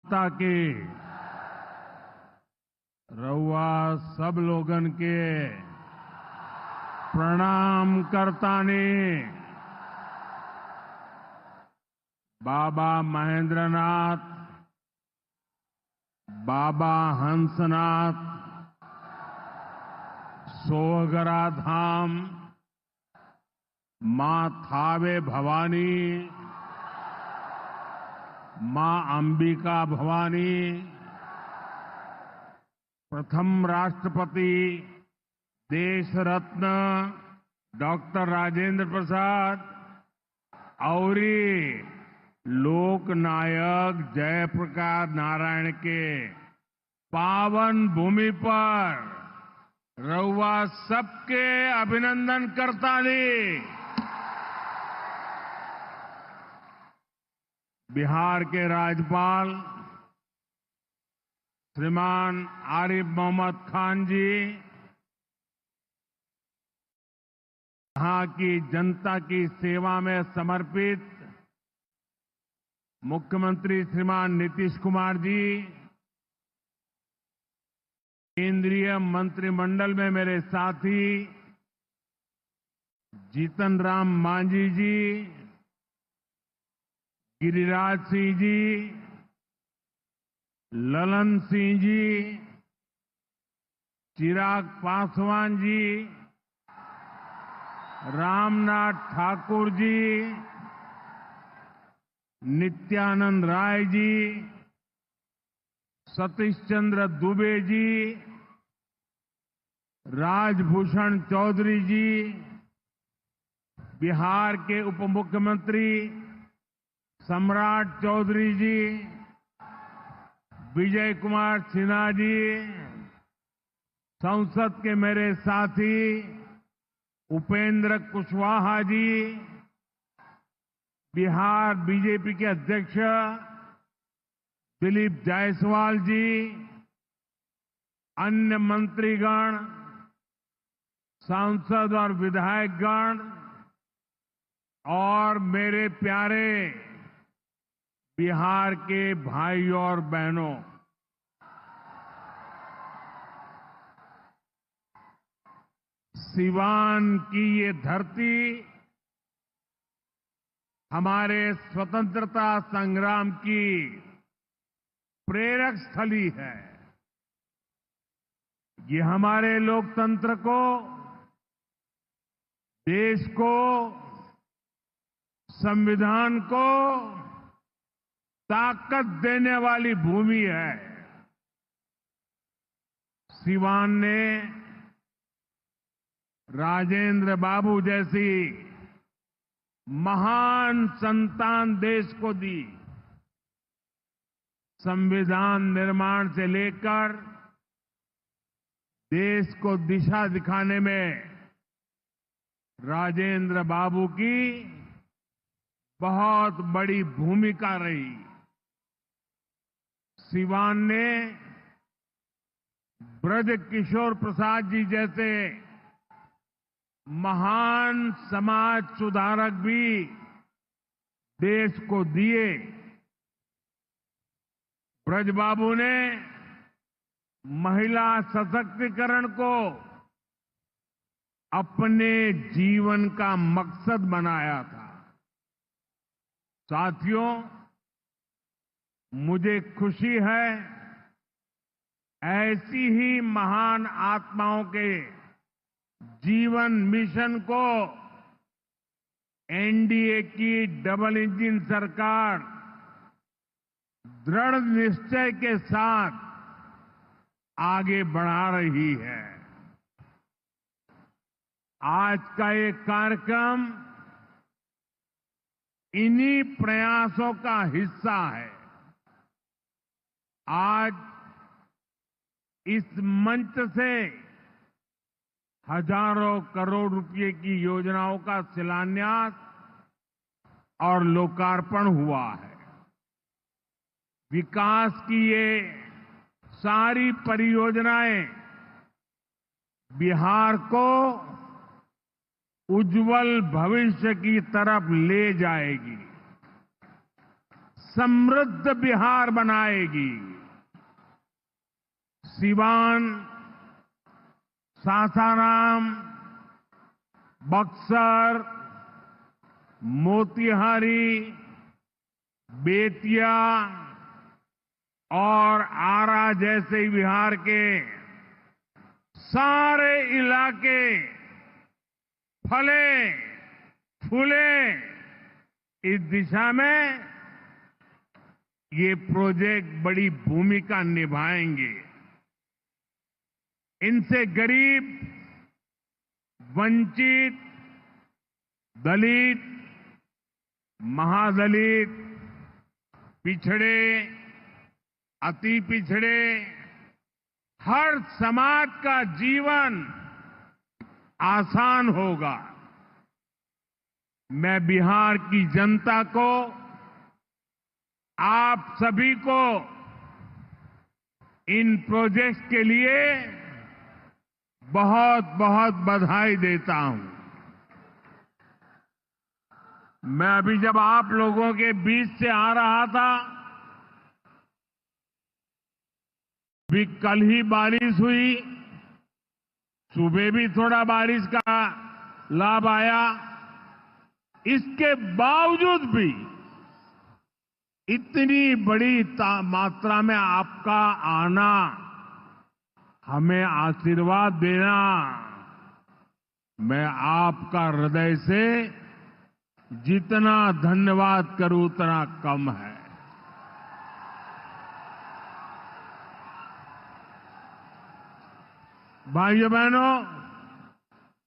माता के रउआ सब लोगन के प्रणाम करतानी। बाबा महेंद्रनाथ, बाबा हंसनाथ, सोहगरा धाम, मां थावे भवानी, मां अंबिका भवानी, प्रथम राष्ट्रपति देश रत्न डॉक्टर राजेंद्र प्रसाद और लोक नायक जयप्रकाश नारायण के पावन भूमि पर रउआ सबके अभिनंदन करतानी। बिहार के राज्यपाल श्रीमान आरिफ मोहम्मद खान जी, यहां की जनता की सेवा में समर्पित मुख्यमंत्री श्रीमान नीतीश कुमार जी, केंद्रीय मंत्रिमंडल में मेरे साथी जीतन राम मांझी जी, गिरिराज सिंह जी, ललन सिंह जी, चिराग पासवान जी, रामनाथ ठाकुर जी, नित्यानंद राय जी, सतीश चंद्र दुबे जी, राजभूषण चौधरी जी, बिहार के उप मुख्यमंत्री सम्राट चौधरी जी, विजय कुमार सिन्हा जी, संसद के मेरे साथी उपेंद्र कुशवाहा जी, बिहार बीजेपी के अध्यक्ष दिलीप जायसवाल जी, अन्य मंत्रीगण, सांसद और विधायकगण और मेरे प्यारे बिहार के भाइयों और बहनों, सिवान की ये धरती हमारे स्वतंत्रता संग्राम की प्रेरक स्थली है। ये हमारे लोकतंत्र को, देश को, संविधान को ताकत देने वाली भूमि है। सिवान ने राजेंद्र बाबू जैसी महान संतान देश को दी। संविधान निर्माण से लेकर देश को दिशा दिखाने में राजेंद्र बाबू की बहुत बड़ी भूमिका रही। सिवान ने ब्रज किशोर प्रसाद जी जैसे महान समाज सुधारक भी देश को दिए। ब्रज बाबू ने महिला सशक्तिकरण को अपने जीवन का मकसद बनाया था। साथियों, मुझे खुशी है ऐसी ही महान आत्माओं के जीवन मिशन को एनडीए की डबल इंजन सरकार दृढ़ निश्चय के साथ आगे बढ़ा रही है। आज का ये कार्यक्रम इन्हीं प्रयासों का हिस्सा है। आज इस मंच से हजारों करोड़ रुपए की योजनाओं का शिलान्यास और लोकार्पण हुआ है। विकास की ये सारी परियोजनाएं बिहार को उज्जवल भविष्य की तरफ ले जाएगी। समृद्ध बिहार बनाएगी। सिवान, सासाराम, बक्सर, मोतिहारी, बेतिया और आरा जैसे बिहार के सारे इलाके फले फूले। इस दिशा में ये प्रोजेक्ट बड़ी भूमिका निभाएंगे। इनसे गरीब, वंचित, दलित, महादलित, पिछड़े, अति पिछड़े, हर समाज का जीवन आसान होगा। मैं बिहार की जनता को, आप सभी को इन प्रोजेक्ट्स के लिए बहुत बहुत बधाई देता हूं। मैं अभी जब आप लोगों के बीच से आ रहा था, भी कल ही बारिश हुई, सुबह भी थोड़ा बारिश का लाभ आया। इसके बावजूद भी इतनी बड़ी मात्रा में आपका आना, हमें आशीर्वाद देना, मैं आपका हृदय से जितना धन्यवाद करूं उतना कम है। भाइयों बहनों,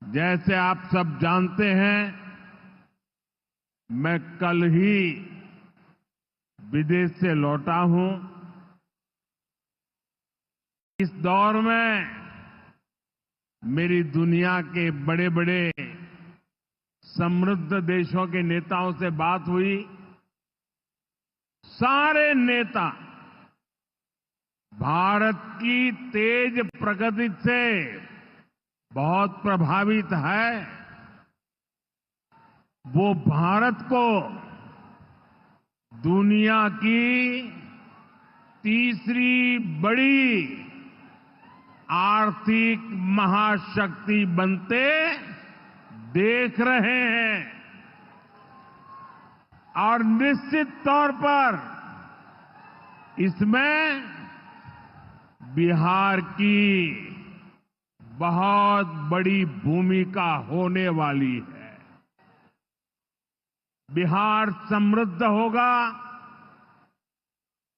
जैसे आप सब जानते हैं, मैं कल ही विदेश से लौटा हूं। इस दौर में मेरी दुनिया के बड़े बड़े समृद्ध देशों के नेताओं से बात हुई। सारे नेता भारत की तेज प्रगति से बहुत प्रभावित है। वो भारत को दुनिया की तीसरी बड़ी आर्थिक महाशक्ति बनते देख रहे हैं और निश्चित तौर पर इसमें बिहार की बहुत बड़ी भूमिका होने वाली है। बिहार समृद्ध होगा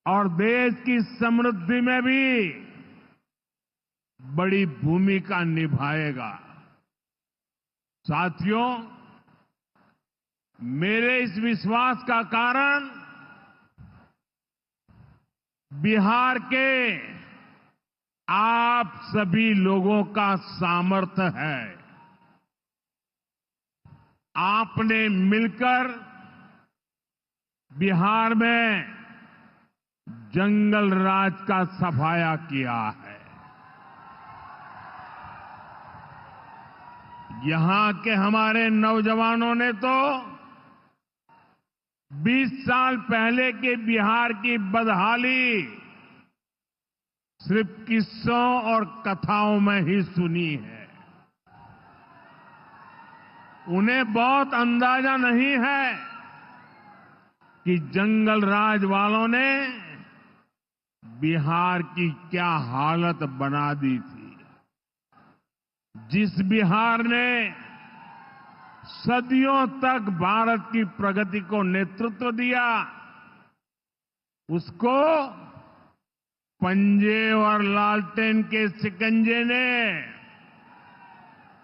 और देश की समृद्धि में भी बड़ी भूमिका निभाएगा। साथियों, मेरे इस विश्वास का कारण बिहार के आप सभी लोगों का सामर्थ्य है। आपने मिलकर बिहार में जंगल राज का सफाया किया है। यहां के हमारे नौजवानों ने तो 20 साल पहले के बिहार की बदहाली सिर्फ किस्सों और कथाओं में ही सुनी है। उन्हें बहुत अंदाजा नहीं है कि जंगल राज वालों ने बिहार की क्या हालत बना दी थी। जिस बिहार ने सदियों तक भारत की प्रगति को नेतृत्व दिया, उसको पंजे और लालटेन के शिकंजे ने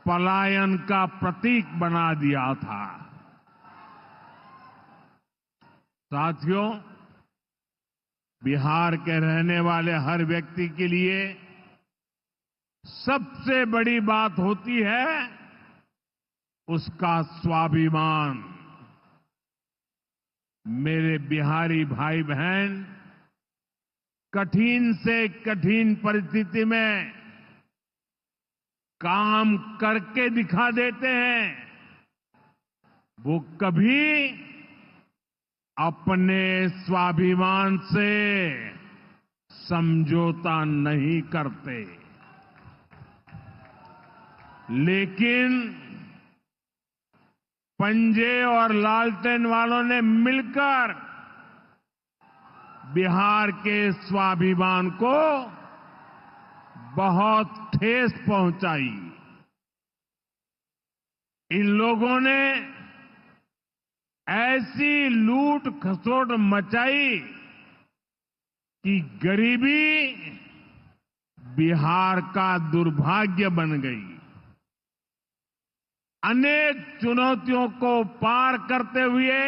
पलायन का प्रतीक बना दिया था। साथियों, बिहार के रहने वाले हर व्यक्ति के लिए सबसे बड़ी बात होती है उसका स्वाभिमान। मेरे बिहारी भाई बहन कठिन से कठिन परिस्थिति में काम करके दिखा देते हैं। वो कभी अपने स्वाभिमान से समझौता नहीं करते, लेकिन पंजे और लालटेन वालों ने मिलकर बिहार के स्वाभिमान को बहुत ठेस पहुंचाई। इन लोगों ने ऐसी लूट खसोट मचाई कि गरीबी बिहार का दुर्भाग्य बन गई। अनेक चुनौतियों को पार करते हुए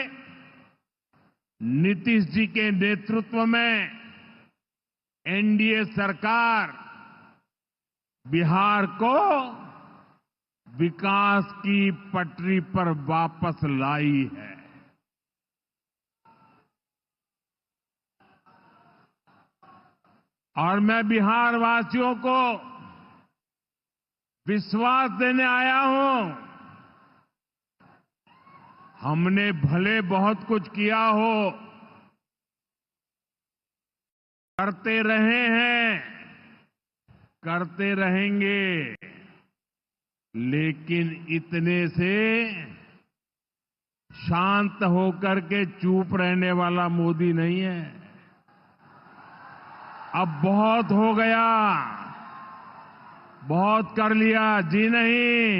नीतीश जी के नेतृत्व में एनडीए सरकार बिहार को विकास की पटरी पर वापस लाई है। और मैं बिहार वासियों को विश्वास देने आया हूं, हमने भले बहुत कुछ किया हो, करते रहे हैं, करते रहेंगे, लेकिन इतने से शांत होकर के चुप रहने वाला मोदी नहीं है। अब बहुत हो गया, बहुत कर लिया जी नहीं।